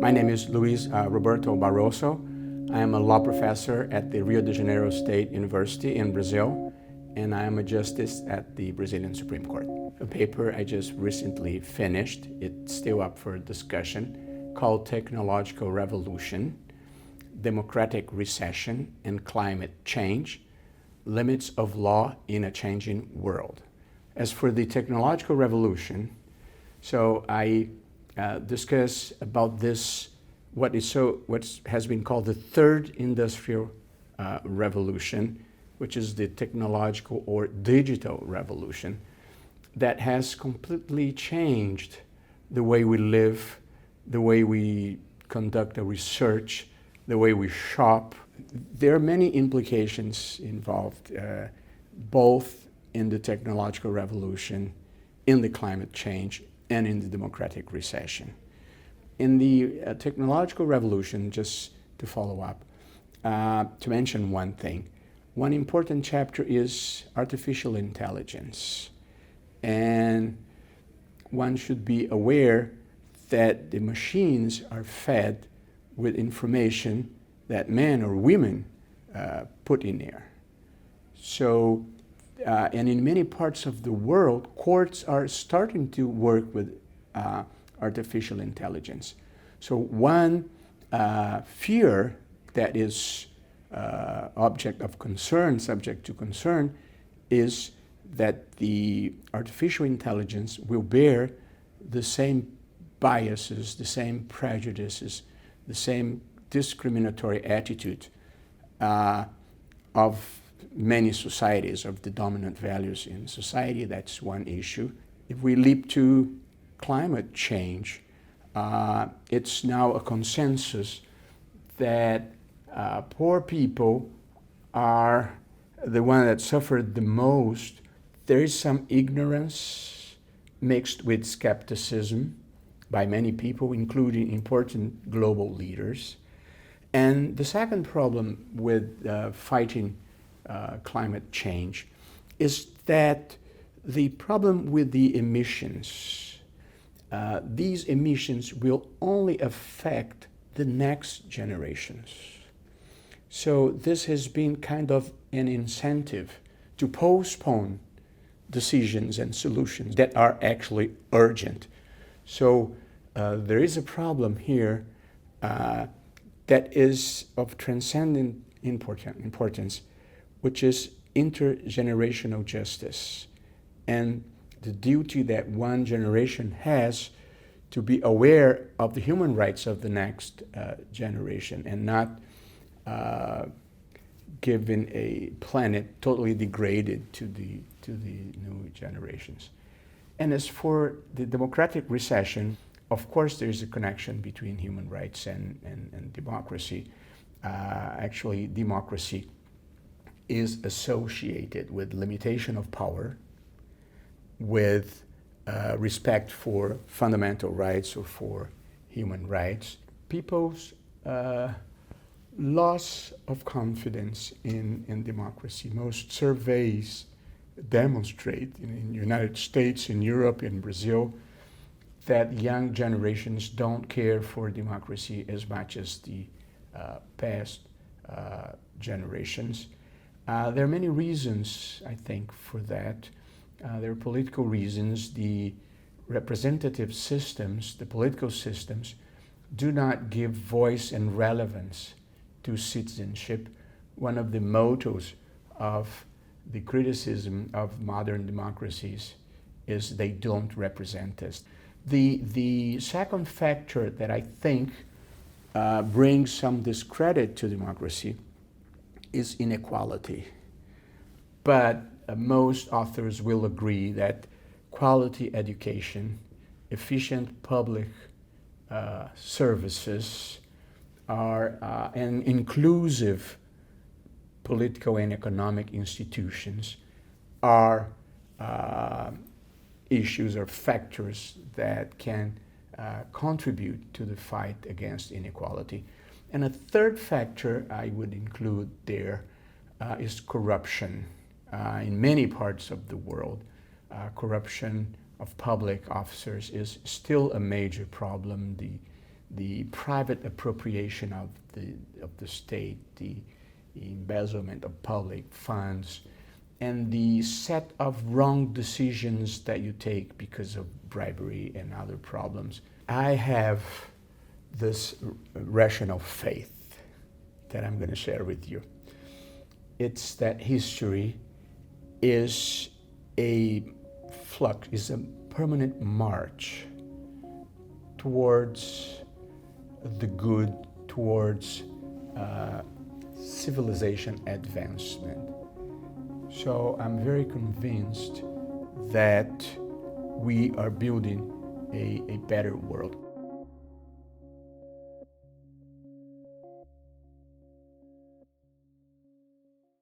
My name is Luís Roberto Barroso. I am a law professor at the Rio de Janeiro State University in Brazil, and I am a justice at the Brazilian Supreme Court. A paper I just recently finished, it's still up for discussion, called Technological Revolution, Democratic Recession and Climate Change, Limits of Law in a Changing World. As for the technological revolution, so I discuss about this, what has been called the third industrial revolution, which is the technological or digital revolution that has completely changed the way we live, the way we conduct our research, the way we shop. There are many implications involved, both in the technological revolution, in the climate change, and in the democratic recession. In the technological revolution, just to follow up, to mention one thing, one important chapter is artificial intelligence. And one should be aware that the machines are fed with information that men or women put in there. So, and in many parts of the world, courts are starting to work with artificial intelligence. So one fear that is object of concern, subject to concern, is that the artificial intelligence will bear the same biases, the same prejudices, the same discriminatory attitude of many societies, of the dominant values in society. That's one issue. If we leap to climate change, it's now a consensus that poor people are the one that suffered the most. There is some ignorance mixed with skepticism by many people, including important global leaders. And the second problem with fighting climate change is that the problem with the emissions, these emissions will only affect the next generations. So this has been kind of an incentive to postpone decisions and solutions that are actually urgent. So there is a problem here that is of transcendent importance, which is intergenerational justice, and the duty that one generation has to be aware of the human rights of the next generation and not given a planet totally degraded to the new generations. And as for the democratic recession, of course there's a connection between human rights and democracy. Actually, democracy is associated with limitation of power, with respect for fundamental rights or for human rights. People's loss of confidence in democracy. Most surveys demonstrate in the United States, in Europe, in Brazil, that young generations don't care for democracy as much as the past generations. There are many reasons, I think, for that. There are political reasons. The representative systems, the political systems, do not give voice and relevance to citizenship. One of the mottos of the criticism of modern democracies is they don't represent us. The second factor that I think brings some discredit to democracy is inequality. But most authors will agree that quality education, efficient public services, and inclusive political and economic institutions are issues or factors that can contribute to the fight against inequality. And a third factor I would include there is corruption. In many parts of the world, corruption of public officers is still a major problem. the private appropriation of the state, the embezzlement of public funds, and the set of wrong decisions that you take because of bribery and other problems. I have this rational faith that I'm going to share with you. It's that history is a flux, is a permanent march towards the good, towards civilization advancement. So I'm very convinced that we are building a better world.